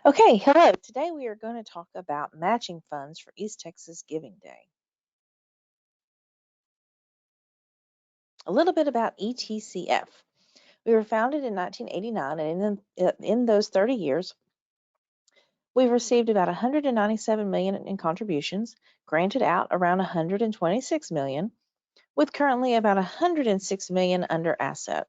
Okay, hello. Today we are going to talk about matching funds for East Texas Giving Day. A little bit about ETCF. We were founded in 1989, and in those 30 years, we've received about 197 million in contributions, granted out around 126 million, with currently about 106 million under asset.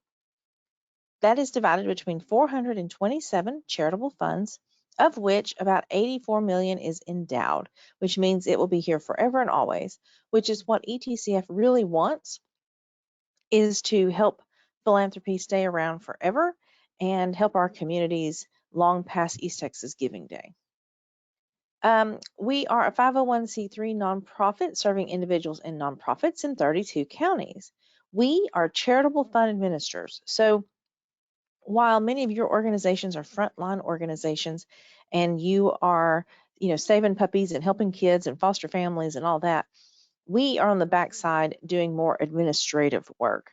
That is divided between 427 charitable funds, of which about 84 million is endowed, which means it will be here forever and always, which is what ETCF really wants, is to help philanthropy stay around forever and help our communities long past East Texas Giving Day. We are a 501c3 nonprofit serving individuals and nonprofits in 32 counties. We are charitable fund administrators. So while many of your organizations are frontline organizations and you are, saving puppies and helping kids and foster families and all that, we are on the backside doing more administrative work.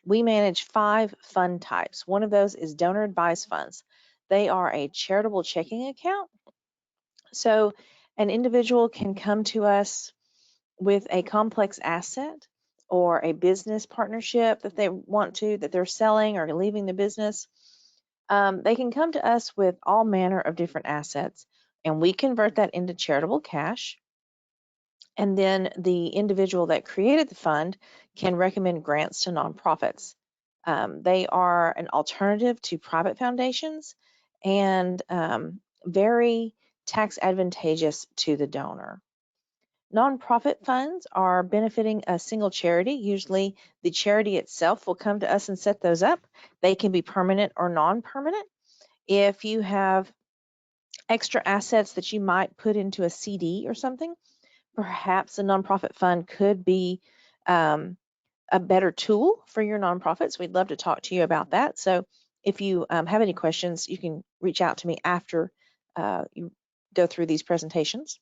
We manage 5 fund types. One of those is donor advised funds. They are a charitable checking account. So an individual can come to us with a complex asset or a business partnership that they're selling or leaving the business. They can come to us with all manner of different assets, and we convert that into charitable cash. And then the individual that created the fund can recommend grants to nonprofits. They are an alternative to private foundations and very tax advantageous to the donor. Nonprofit funds are benefiting a single charity. Usually the charity itself will come to us and set those up. They can be permanent or non-permanent. If you have extra assets that you might put into a CD or something, perhaps a nonprofit fund could be a better tool for your nonprofits. We'd love to talk to you about that. So if you have any questions, you can reach out to me after you go through these presentations.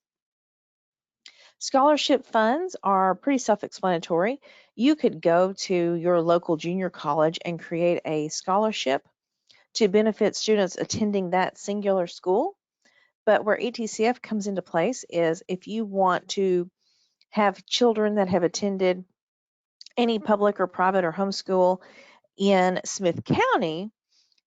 Scholarship funds are pretty self-explanatory. You could go to your local junior college and create a scholarship to benefit students attending that singular school. But where ETCF comes into place is if you want to have children that have attended any public or private or homeschool in Smith County,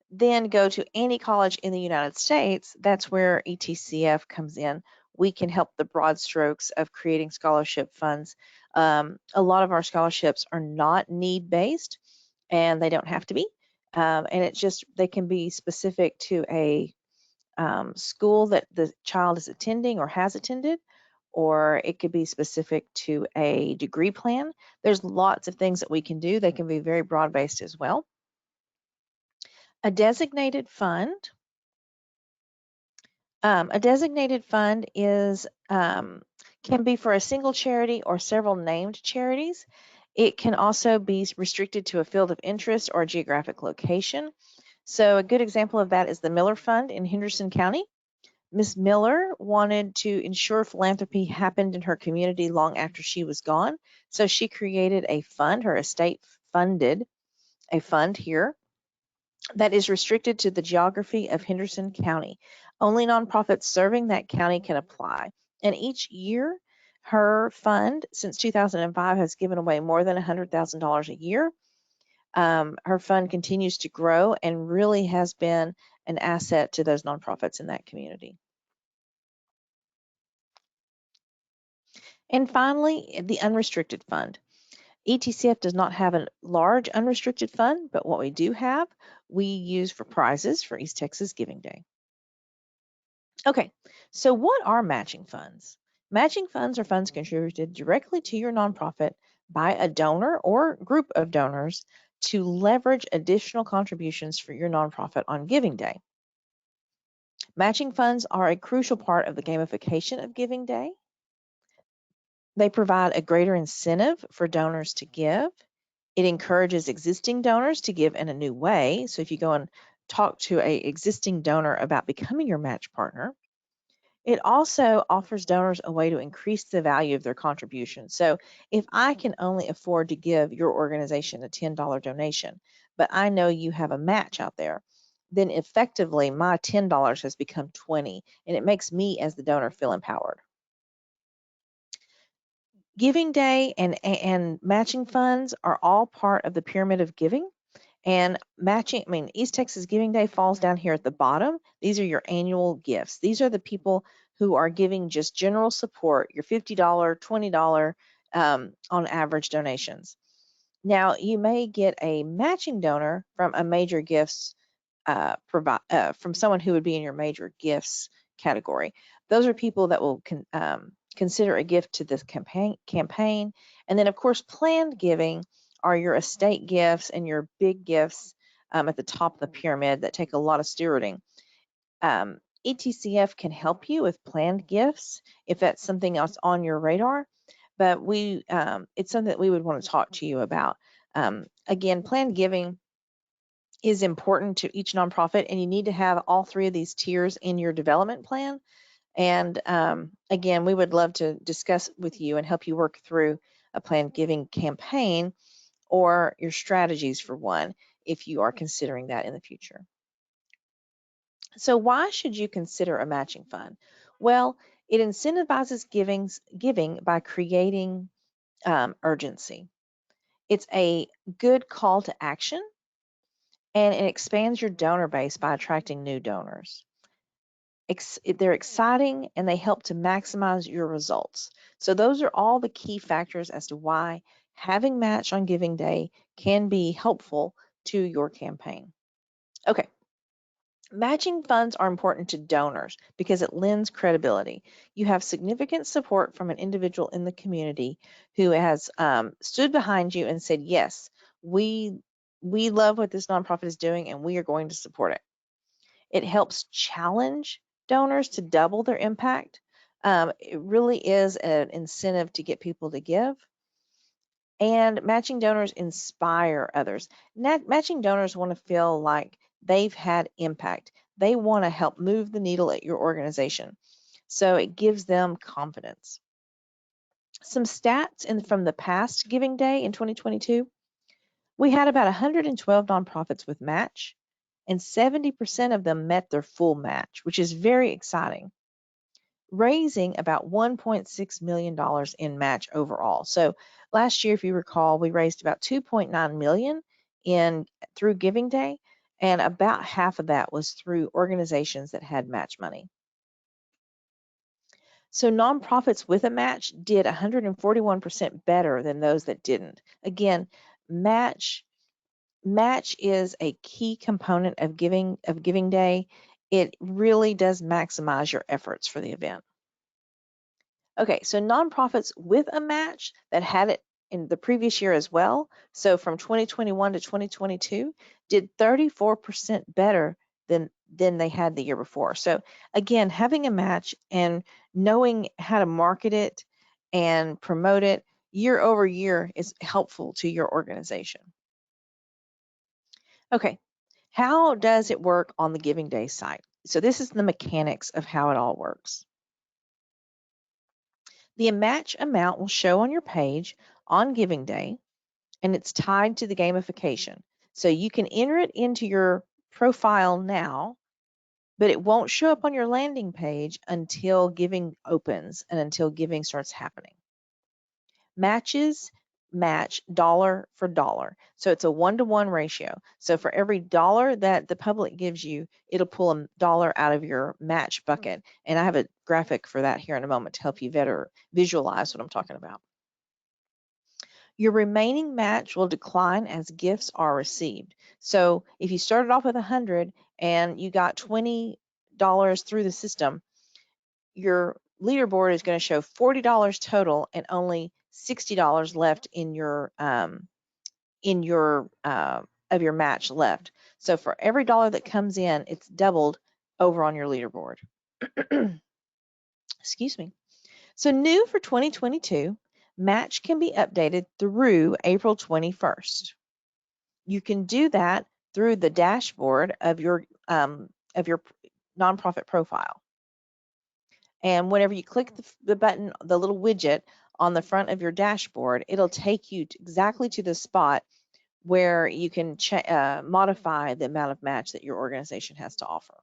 then go to any college in the United States. That's where ETCF comes in. We can help the broad strokes of creating scholarship funds. A lot of our scholarships are not need-based, and they don't have to be. And it's just they can be specific to a school that the child is attending or has attended, or it could be specific to a degree plan. There's lots of things that we can do. They can be very broad-based as well. A designated fund. A designated fund is can be for a single charity or several named charities. It can also be restricted to a field of interest or a geographic location. So a good example of that is the Miller Fund in Henderson County. Ms. Miller wanted to ensure philanthropy happened in her community long after she was gone. So she created a fund, her estate funded a fund here that is restricted to the geography of Henderson County. Only nonprofits serving that county can apply. And each year, her fund, since 2005, has given away more than $100,000 a year. Her fund continues to grow and really has been an asset to those nonprofits in that community. And finally, the unrestricted fund. ETCF does not have a large unrestricted fund, but what we do have, we use for prizes for East Texas Giving Day. Okay, so what are matching funds? Matching funds are funds contributed directly to your nonprofit by a donor or group of donors to leverage additional contributions for your nonprofit on Giving Day. Matching funds are a crucial part of the gamification of Giving Day. They provide a greater incentive for donors to give. It encourages existing donors to give in a new way. So if you go and talk to an existing donor about becoming your match partner, it also offers donors a way to increase the value of their contribution. So if I can only afford to give your organization a $10 donation, but I know you have a match out there, then effectively my $10 has become 20, and it makes me as the donor feel empowered. Giving Day and matching funds are all part of the pyramid of giving. And matching, East Texas Giving Day falls down here at the bottom. These are your annual gifts. These are the people who are giving just general support, your $50, $20 on average donations. Now, you may get a matching donor from a major gifts from someone who would be in your major gifts category. Those are people that will consider a gift to this campaign. And then, of course, planned giving are your estate gifts and your big gifts at the top of the pyramid that take a lot of stewarding. ETCF can help you with planned gifts if that's something else on your radar, but it's something that we would want to talk to you about. Again, planned giving is important to each nonprofit, and you need to have all three of these tiers in your development plan. And again, we would love to discuss with you and help you work through a planned giving campaign or your strategies for one if you are considering that in the future. So why should you consider a matching fund? Well, it incentivizes giving by creating urgency. It's a good call to action, and it expands your donor base by attracting new donors. They're exciting, and they help to maximize your results. So those are all the key factors as to why having match on Giving Day can be helpful to your campaign. Okay. Matching funds are important to donors because it lends credibility. You have significant support from an individual in the community who has stood behind you and said, yes, we love what this nonprofit is doing and we are going to support it. It helps challenge donors to double their impact. It really is an incentive to get people to give. And matching donors inspire others. Matching donors want to feel like they've had impact. They want to help move the needle at your organization. So it gives them confidence. Some stats from the past Giving Day in 2022. We had about 112 nonprofits with match, and 70% of them met their full match, which is very exciting, raising about $1.6 million in match overall. So last year, if you recall, we raised about $2.9 million through Giving Day, and about half of that was through organizations that had match money. So nonprofits with a match did 141% better than those that didn't. Again, match is a key component of Giving Day. It really does maximize your efforts for the event. Okay, so nonprofits with a match that had it in the previous year as well, so from 2021 to 2022, did 34% better than they had the year before. So again, having a match and knowing how to market it and promote it year over year is helpful to your organization. Okay, how does it work on the Giving Day site? So this is the mechanics of how it all works. The match amount will show on your page on Giving Day, and it's tied to the gamification. So you can enter it into your profile now, but it won't show up on your landing page until giving opens and until giving starts happening. Matches match dollar for dollar. So it's a 1-to-1 ratio. So for every dollar that the public gives you, it'll pull a dollar out of your match bucket. And I have a graphic for that here in a moment to help you better visualize what I'm talking about. Your remaining match will decline as gifts are received. So if you started off with 100 and you got $20 through the system, your leaderboard is going to show $40 total and only $60 left in your of your match left. So for every dollar that comes in, it's doubled over on your leaderboard. Excuse me. So new for 2022, match can be updated through April 21st. You can do that through the dashboard of your nonprofit profile. And whenever you click the button, the little widget on the front of your dashboard, it'll take you exactly to the spot where you can modify the amount of match that your organization has to offer.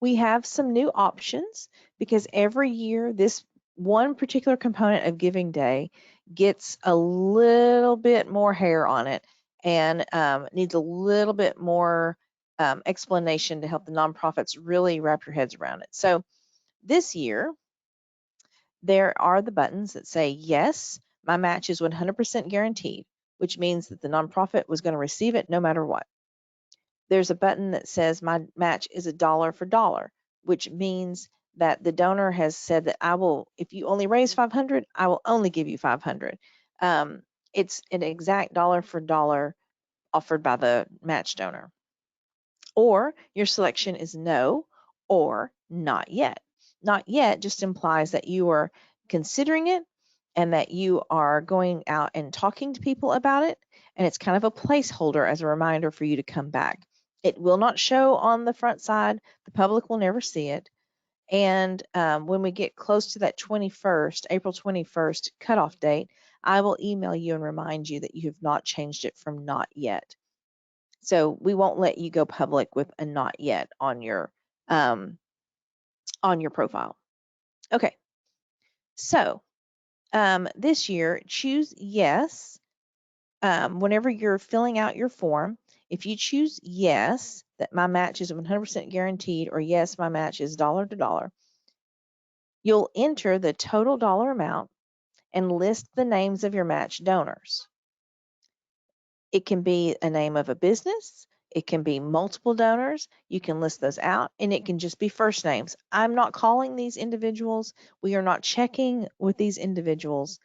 We have some new options because every year this one particular component of Giving Day gets a little bit more hair on it and needs a little bit more explanation to help the nonprofits really wrap your heads around it. So this year, there are the buttons that say, yes, my match is 100% guaranteed, which means that the nonprofit was going to receive it no matter what. There's a button that says my match is $1 for dollar, which means that the donor has said that I will, if you only raise 500, I will only give you 500. It's an exact dollar for dollar offered by the match donor. Or your selection is no or not yet. Not yet just implies that you are considering it and that you are going out and talking to people about it. And it's kind of a placeholder as a reminder for you to come back. It will not show on the front side. The public will never see it. And when we get close to that 21st, April 21st cutoff date, I will email you and remind you that you have not changed it from not yet. So we won't let you go public with a not yet on your profile. Okay. So this year, choose yes. Whenever you're filling out your form, if you choose yes, that my match is 100% guaranteed, or yes, my match is dollar to dollar, you'll enter the total dollar amount and list the names of your match donors. It can be a name of a business. It can be multiple donors. You can list those out, and it can just be first names. I'm not calling these individuals. We are not checking with these individuals.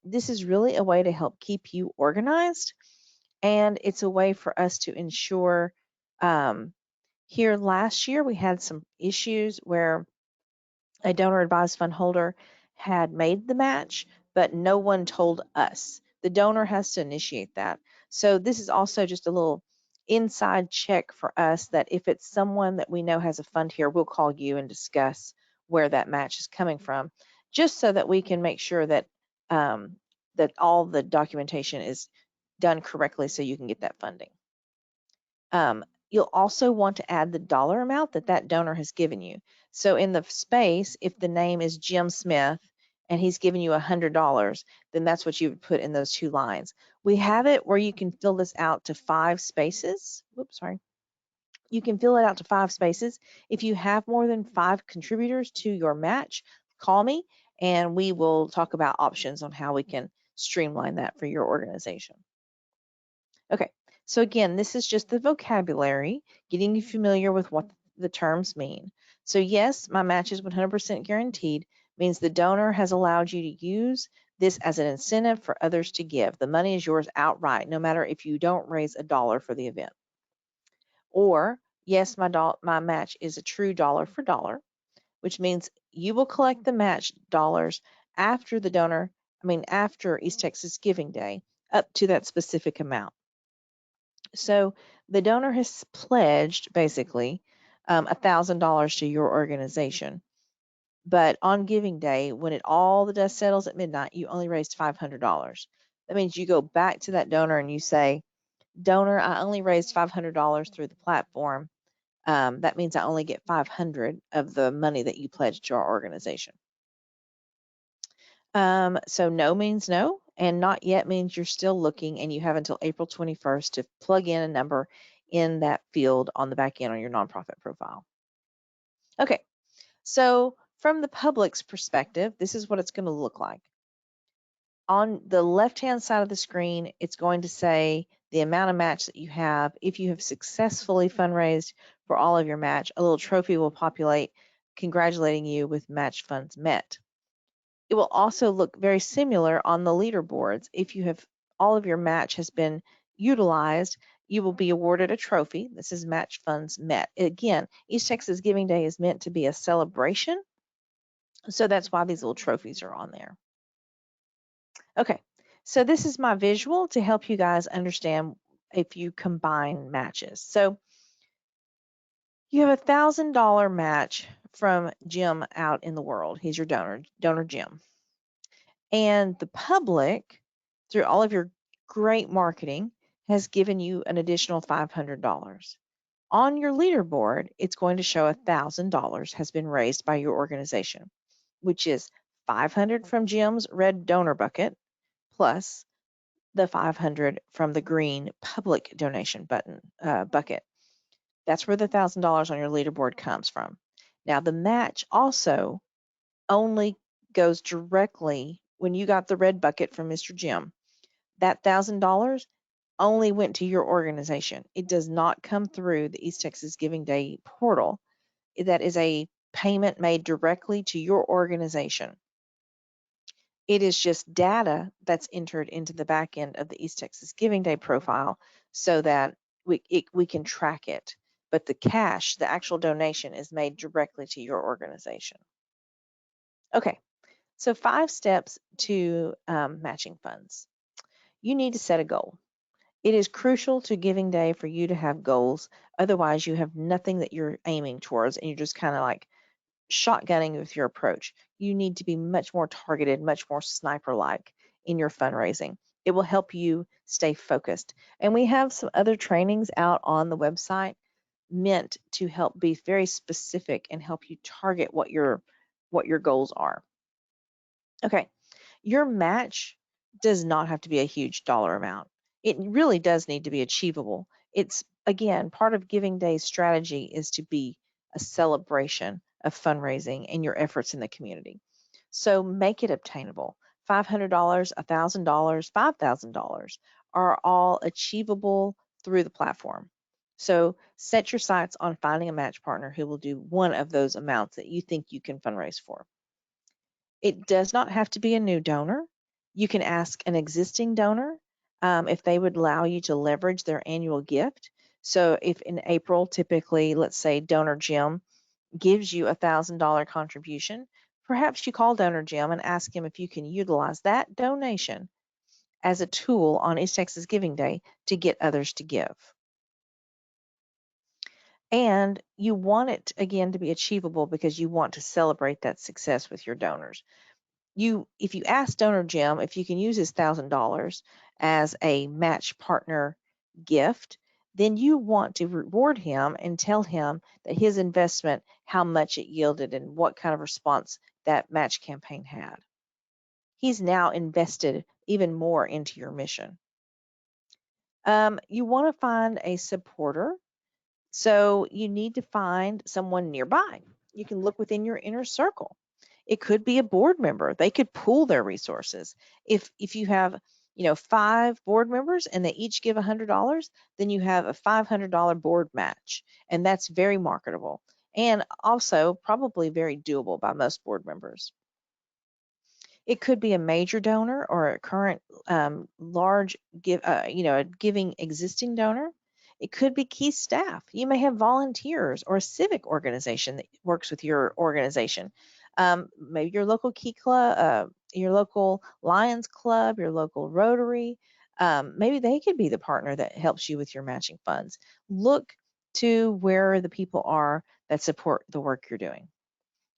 This is really a way to help keep you organized, and it's a way for us to ensure. Here last year, we had some issues where a donor advised fund holder had made the match, but no one told us. The donor has to initiate that. So this is also just a little inside check for us that if it's someone that we know has a fund here, we'll call you and discuss where that match is coming from, just so that we can make sure that that all the documentation is done correctly so you can get that funding. You'll also want to add the dollar amount that that donor has given you. So in the space, if the name is Jim Smith and he's given you $100, then that's what you would put in those two lines. We have it where you can fill this out to 5 spaces. Whoops, sorry. You can fill it out to 5 spaces. If you have more than 5 contributors to your match, call me and we will talk about options on how we can streamline that for your organization. Okay, so again, this is just the vocabulary, getting you familiar with what the terms mean. So yes, my match is 100% guaranteed, means the donor has allowed you to use this as an incentive for others to give. The money is yours outright, no matter if you don't raise $1 for the event. Or yes, my match is a true dollar for dollar, which means you will collect the match dollars after after East Texas Giving Day, up to that specific amount. So the donor has pledged basically $1,000 to your organization. But on Giving Day, when all the dust settles at midnight, you only raised $500. That means you go back to that donor and you say, donor, I only raised $500 through the platform. That means I only get 500 of the money that you pledged to our organization. So no means no, and not yet means you're still looking, and you have until April 21st to plug in a number in that field on the back end on your nonprofit profile. Okay, so from the public's perspective, this is what it's going to look like. On the left-hand side of the screen, it's going to say the amount of match that you have. If you have successfully fundraised for all of your match, a little trophy will populate congratulating you with match funds met. It will also look very similar on the leaderboards. If you have all of your match has been utilized, you will be awarded a trophy. This is match funds met. Again, East Texas Giving Day is meant to be a celebration, so that's why these little trophies are on there. Okay, so this is my visual to help you guys understand if you combine matches. So you have $1,000 match from Jim out in the world. He's your donor Jim. And the public, through all of your great marketing has given you an additional $500. On your leaderboard, it's going to show $1,000 has been raised by your organization, which is 500 from Jim's red donor bucket plus the 500 from the green public donation bucket. That's where the $1,000 on your leaderboard comes from. Now, the match also only goes directly when you got the red bucket from Mr. Jim. That $1,000 only went to your organization. It does not come through the East Texas Giving Day portal. That is a payment made directly to your organization. It is just data that's entered into the back end of the East Texas Giving Day profile so that we can track it. But the cash, the actual donation, is made directly to your organization. Okay, so 5 steps to matching funds. You need to set a goal. It is crucial to Giving Day for you to have goals. Otherwise, you have nothing that you're aiming towards, and you're just kind of like shotgunning with your approach. You need to be much more targeted, much more sniper-like in your fundraising. It will help you stay focused. And we have some other trainings out on the website meant to help be very specific and help you target what your goals are. Okay, your match does not have to be a huge dollar amount. It really does need to be achievable. It's, again, part of Giving Day's strategy is to be a celebration of fundraising and your efforts in the community. So make it obtainable. $500, $1,000, $5,000 are all achievable through the platform. So set your sights on finding a match partner who will do one of those amounts that you think you can fundraise for. It does not have to be a new donor. You can ask an existing donor if they would allow you to leverage their annual gift. So if in April, typically, let's say donor Jim gives you $1,000 contribution, perhaps you call donor Jim and ask him if you can utilize that donation as a tool on East Texas Giving Day to get others to give. And you want it, again, to be achievable because you want to celebrate that success with your donors. If you ask donor Jim if you can use his $1,000 as a match partner gift, then you want to reward him and tell him that his investment, how much it yielded and what kind of response that match campaign had. He's now invested even more into your mission. You want to find a supporter. So you need to find someone nearby. You can look within your inner circle. It could be a board member. They could pool their resources. If you have, 5 board members and they each give $100, then you have a $500 board match, and that's very marketable and also probably very doable by most board members. It could be a major donor or a current large a giving existing donor. It could be key staff. You may have volunteers or a civic organization that works with your organization. Maybe your local Key Club, your local Lions Club, your local Rotary. Maybe they could be the partner that helps you with your matching funds. Look to where the people are that support the work you're doing.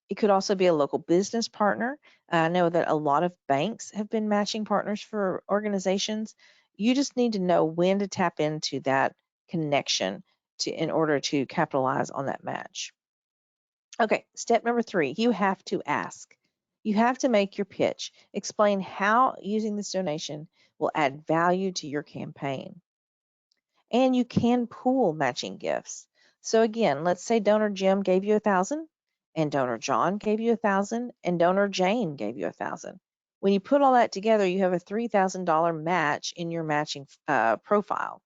It could also be a local business partner. I know that a lot of banks have been matching partners for organizations. You just need to know when to tap into that connection in order to capitalize on that match. Okay, step number 3, you have to ask. You have to make your pitch. Explain how using this donation will add value to your campaign. And you can pool matching gifts. So again, let's say donor Jim gave you $1,000 and donor John gave you $1,000 and donor Jane gave you $1,000. When you put all that together, you have a $3,000 match in your matching profile.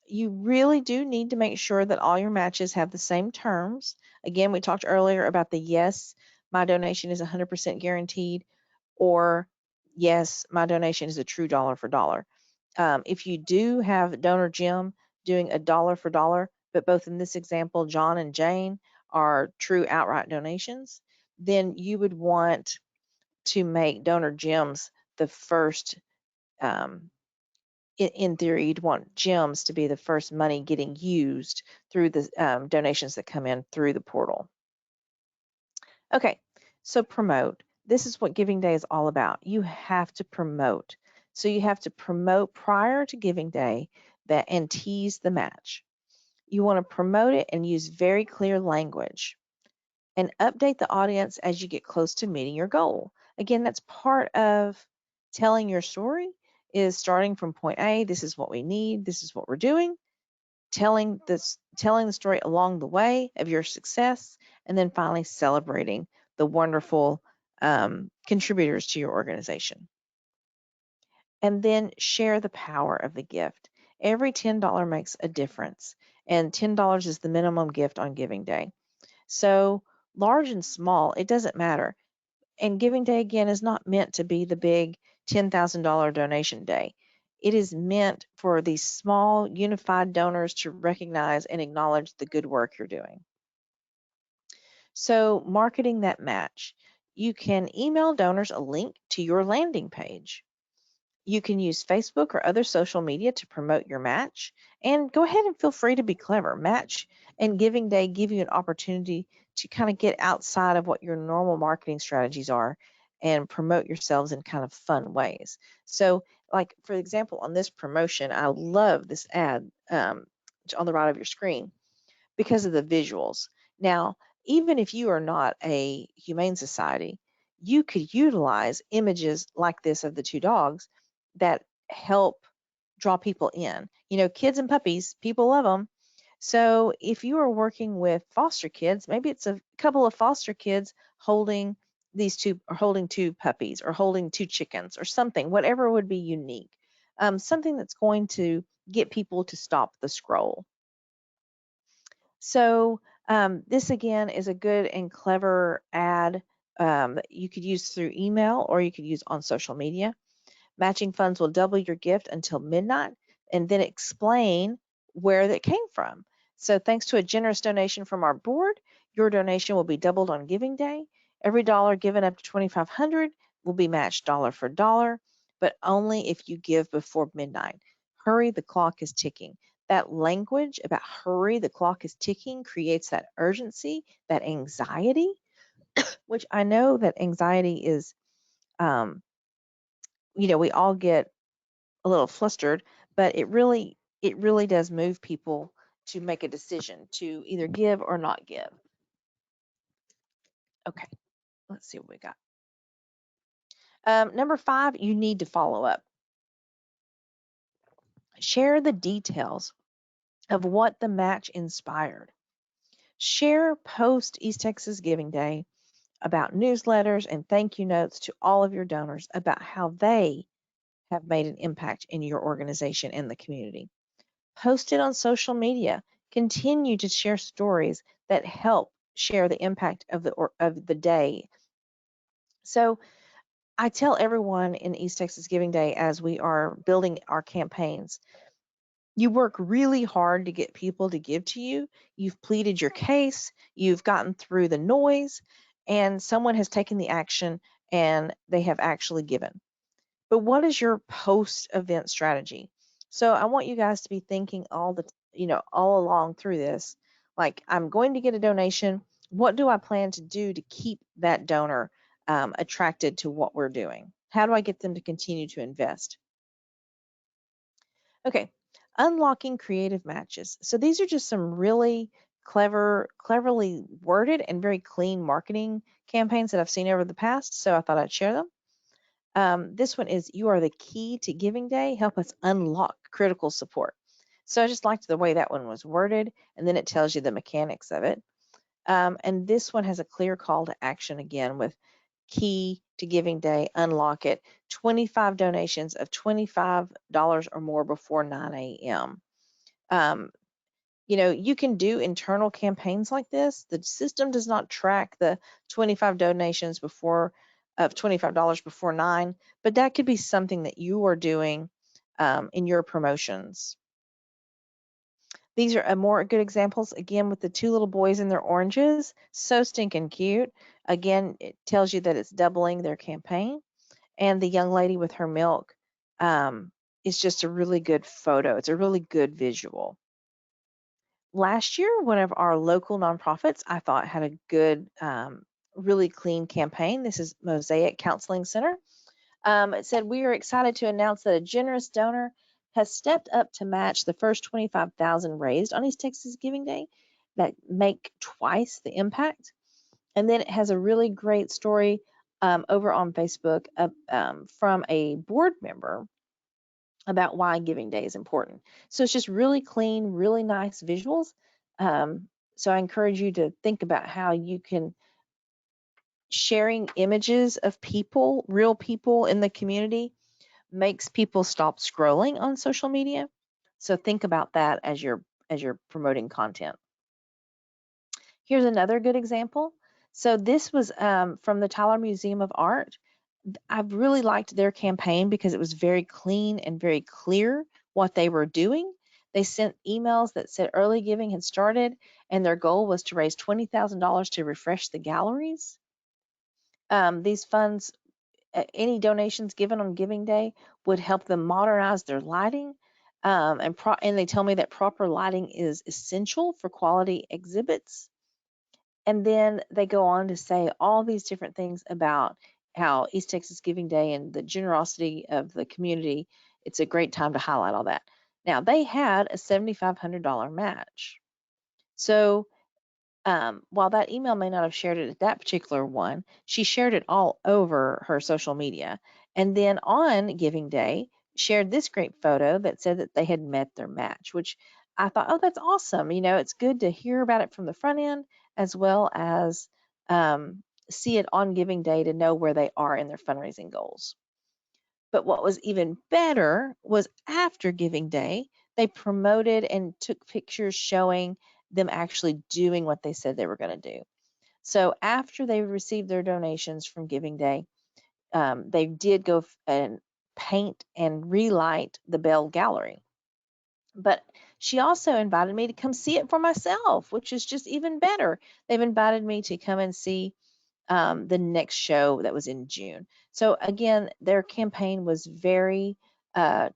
You really do need to make sure that all your matches have the same terms. Again, we talked earlier about the yes, my donation is 100% guaranteed, or yes, my donation is a true dollar for dollar. If you do have donor Jim doing a dollar for dollar, but both in this example, John and Jane are true outright donations, then you would want to make donor Jim's the first, in theory, you'd want Jim's to be the first money getting used through the donations that come in through the portal. Okay, so promote. This is what Giving Day is all about. You have to promote. So you have to promote prior to giving day and tease the match. You want to promote it and use very clear language and update the audience as you get close to meeting your goal. Again, that's part of telling your story, is starting from point A, this is what we need, this is what we're doing, telling the story along the way of your success, and then finally celebrating the wonderful contributors to your organization. And then share the power of the gift. Every $10 makes a difference, and $10 is the minimum gift on Giving Day. So large and small, it doesn't matter. And Giving Day, again, is not meant to be the big $10,000 donation day. It is meant for these small, unified donors to recognize and acknowledge the good work you're doing. So marketing that match. You can email donors a link to your landing page. You can use Facebook or other social media to promote your match. And go ahead and feel free to be clever. Match and Giving Day give you an opportunity to kind of get outside of what your normal marketing strategies are and promote yourselves in kind of fun ways. So, like for example, on this promotion, I love this ad on the right of your screen because of the visuals. Now, even if you are not a humane society, you could utilize images like this of the two dogs that help draw people in. You know, kids and puppies, people love them. So if you are working with foster kids, maybe it's a couple of foster kids holding holding two puppies or holding two chickens or something, whatever would be unique. Something that's going to get people to stop the scroll. So this again is a good and clever ad that you could use through email or you could use on social media. Matching funds will double your gift until midnight and then explain where that came from. So thanks to a generous donation from our board, your donation will be doubled on Giving Day. Every dollar given up to $2,500 will be matched dollar for dollar, but only if you give before midnight. Hurry, the clock is ticking. That language about hurry, the clock is ticking creates that urgency, that anxiety, which I know that anxiety is, um, we all get a little flustered, but it really does move people to make a decision to either give or not give. Okay, let's see what we got. Number 5, you need to follow up. Share the details of what the match inspired. Share post East Texas Giving Day about newsletters and thank you notes to all of your donors about how they have made an impact in your organization and the community. Post it on social media. Continue to share stories that help share the impact of the day. So I tell everyone in East Texas Giving Day as we are building our campaigns, you work really hard to get people to give to you. You've pleaded your case, you've gotten through the noise, and someone has taken the action and they have actually given. But what is your post-event strategy? So I want you guys to be thinking all along through this. Like, I'm going to get a donation. What do I plan to do to keep that donor attracted to what we're doing? How do I get them to continue to invest? Okay, unlocking creative matches. So these are just some really cleverly worded and very clean marketing campaigns that I've seen over the past. So I thought I'd share them. This one is you are the key to Giving Day. Help us unlock critical support. So I just liked the way that one was worded, and then it tells you the mechanics of it. And this one has a clear call to action again with key to Giving Day, unlock it, 25 donations of $25 or more before 9 a.m. Um, you can do internal campaigns like this. The system does not track the 25 donations of $25 before 9, but that could be something that you are doing in your promotions. These are more good examples, again, with the two little boys in their oranges. So stinking cute. Again, it tells you that it's doubling their campaign. And the young lady with her milk is just a really good photo. It's a really good visual. Last year, one of our local nonprofits, I thought, had a good, really clean campaign. This is Mosaic Counseling Center. It said, we are excited to announce that a generous donor has stepped up to match the first 25,000 raised on East Texas Giving Day that make twice the impact. And then it has a really great story over on Facebook from a board member about why Giving Day is important. So it's just really clean, really nice visuals. So I encourage you to think about how you can sharing images of people, real people in the community, makes people stop scrolling on social media. So think about that as you're promoting content. Here's another good example. So this was from the Tyler Museum of Art. I really liked their campaign because it was very clean and very clear what they were doing. They sent emails that said early giving had started and their goal was to raise $20,000 to refresh the galleries. These funds, any donations given on Giving Day would help them modernize their lighting. And they tell me that proper lighting is essential for quality exhibits. And then they go on to say all these different things about how East Texas Giving Day and the generosity of the community. It's a great time to highlight all that. Now, they had a $7,500 match. So while that email may not have shared it at that particular one, she shared it all over her social media. And then on Giving Day, shared this great photo that said that they had met their match, which I thought, oh, that's awesome. You know, it's good to hear about it from the front end as well as see it on Giving Day to know where they are in their fundraising goals. But what was even better was after Giving Day, they promoted and took pictures showing them actually doing what they said they were going to do. So after they received their donations from Giving Day, they did go and paint and relight the Bell Gallery. But she also invited me to come see it for myself, which is just even better. They've invited me to come and see the next show that was in June. So again, their campaign was very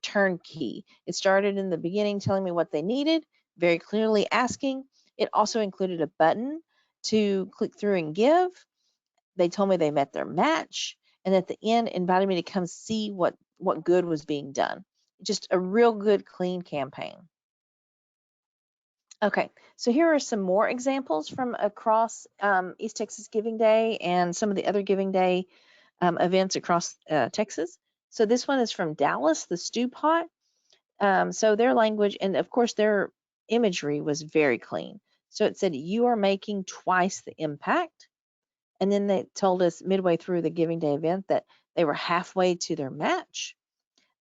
turnkey. It started in the beginning telling me what they needed, very clearly asking. It also included a button to click through and give. They told me they met their match, and at the end invited me to come see what good was being done. Just a real good, clean campaign. Okay, so here are some more examples from across East Texas Giving Day and some of the other Giving Day events across Texas. So this one is from Dallas, the Stew Pot. So their language and of course their imagery was very clean. So it said, you are making twice the impact. And then they told us midway through the Giving Day event that they were halfway to their match.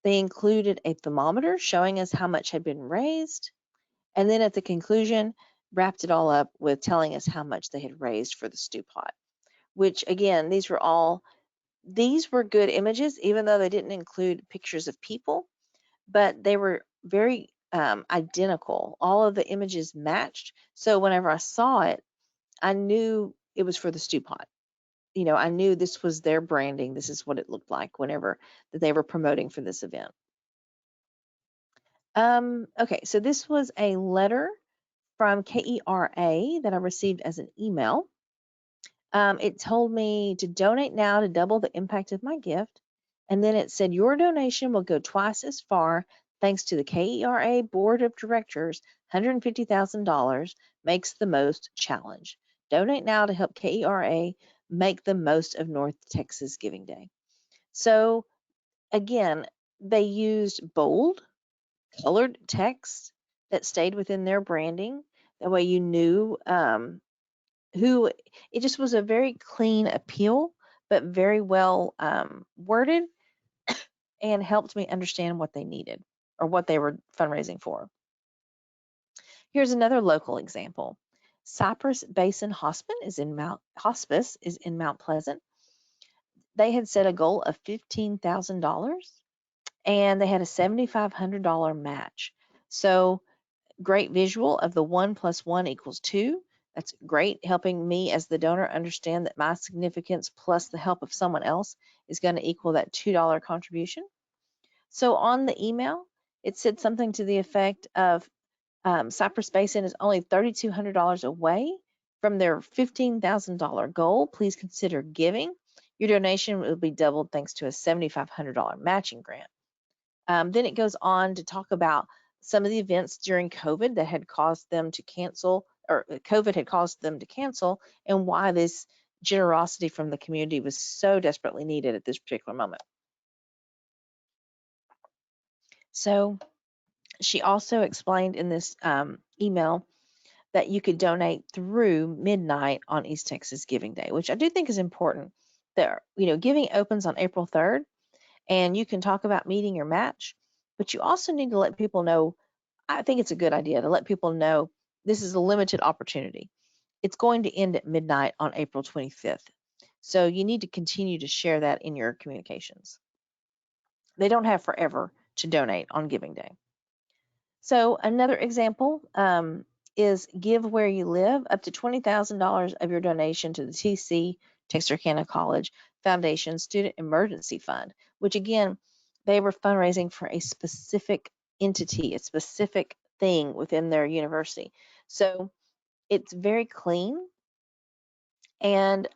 They included a thermometer showing us how much had been raised. And then at the conclusion, wrapped it all up with telling us how much they had raised for the stew pot, which again, these were good images, even though they didn't include pictures of people, but they were very identical. All of the images matched. So whenever I saw it, I knew it was for the stew pot. You know, I knew this was their branding. This is what it looked like whenever that they were promoting for this event. Okay, so this was a letter from KERA that I received as an email. It told me to donate now to double the impact of my gift. And then it said, your donation will go twice as far thanks to the KERA Board of Directors. $150,000 makes the most challenge. Donate now to help KERA make the most of North Texas Giving Day. So again, they used bold, colored text that stayed within their branding. That way you knew who it just was a very clean appeal, but very well worded and helped me understand what they needed or what they were fundraising for. Here's another local example. Cypress Basin Hospice is in Mount Pleasant. They had set a goal of $15,000 and they had a $7,500 match. So great visual of the 1 + 1 = 2. That's great, helping me as the donor understand that my significance plus the help of someone else is going to equal that $2 contribution. So on the email, it said something to the effect of Cypress Basin is only $3,200 away from their $15,000 goal. Please consider giving. Your donation will be doubled thanks to a $7,500 matching grant. Then it goes on to talk about some of the events during COVID that had caused them to cancel, or COVID had caused them to cancel, and why this generosity from the community was so desperately needed at this particular moment. So she also explained in this email that you could donate through midnight on East Texas Giving Day, which I do think is important. There, giving opens on April 3rd, and you can talk about meeting your match, but you also need to let people know. I think it's a good idea to let people know this is a limited opportunity. It's going to end at midnight on April 25th. So you need to continue to share that in your communications. They don't have forever to donate on Giving Day. So another example is Give Where You Live. Up to $20,000 of your donation to the TC, Texarkana College Foundation Student Emergency Fund, which again, they were fundraising for a specific entity, a specific thing within their university. So it's very clean, and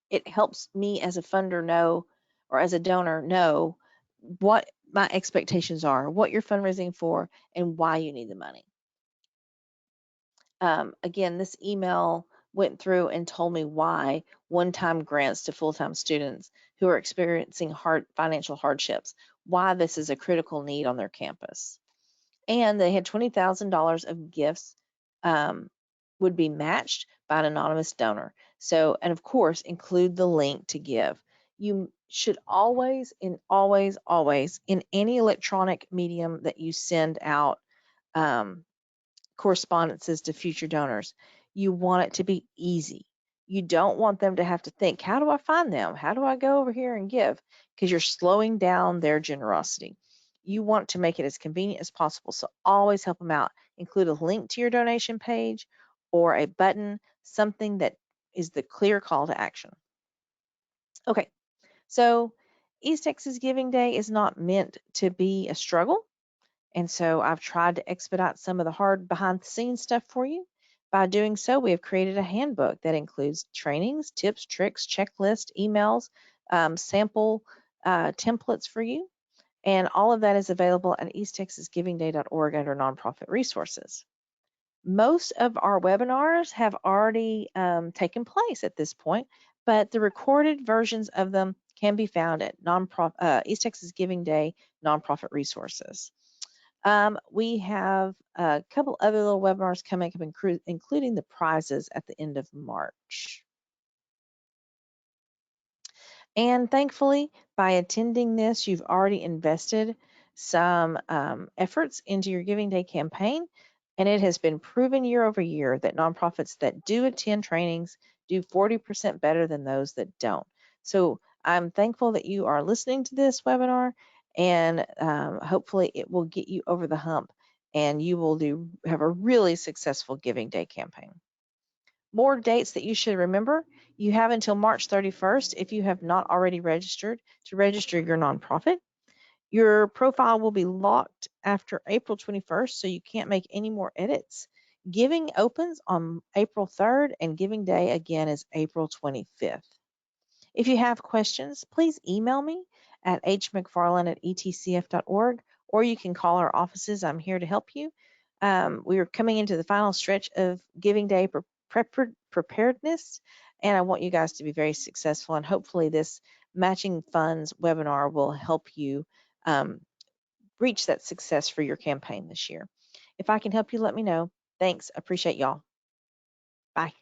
it helps me as a funder know, or as a donor know, what my expectations are, what you're fundraising for, and why you need the money. Again, this email went through and told me why one-time grants to full-time students who are experiencing financial hardships, why this is a critical need on their campus. And they had $20,000 of gifts would be matched by an anonymous donor. So, and of course, include the link to give. You should always, in any electronic medium that you send out correspondences to future donors, you want it to be easy. You don't want them to have to think, how do I find them? How do I go over here and give? Because you're slowing down their generosity. You want to make it as convenient as possible. So always help them out. Include a link to your donation page or a button, something that is the clear call to action. Okay, so East Texas Giving Day is not meant to be a struggle. And so I've tried to expedite some of the hard behind the scenes stuff for you. By doing so, we have created a handbook that includes trainings, tips, tricks, checklists, emails, sample templates for you. And all of that is available at easttexasgivingday.org under nonprofit resources. Most of our webinars have already taken place at this point, but the recorded versions of them can be found at East Texas Giving Day nonprofit resources. We have a couple other little webinars coming up, including the prizes at the end of March. And thankfully, by attending this, you've already invested some efforts into your Giving Day campaign, and it has been proven year over year that nonprofits that do attend trainings do 40% better than those that don't. So I'm thankful that you are listening to this webinar, and hopefully it will get you over the hump, and you will have a really successful Giving Day campaign. More dates that you should remember. You have until March 31st if you have not already registered to register your nonprofit. Your profile will be locked after April 21st, so you can't make any more edits. Giving opens on April 3rd, and Giving Day again is April 25th. If you have questions, please email me at hmcfarland@etcf.org, or you can call our offices. I'm here to help you. We are coming into the final stretch of Giving Day preparedness, and I want you guys to be very successful, and hopefully this matching funds webinar will help you reach that success for your campaign this year. If I can help you, let me know. Thanks. Appreciate y'all. Bye.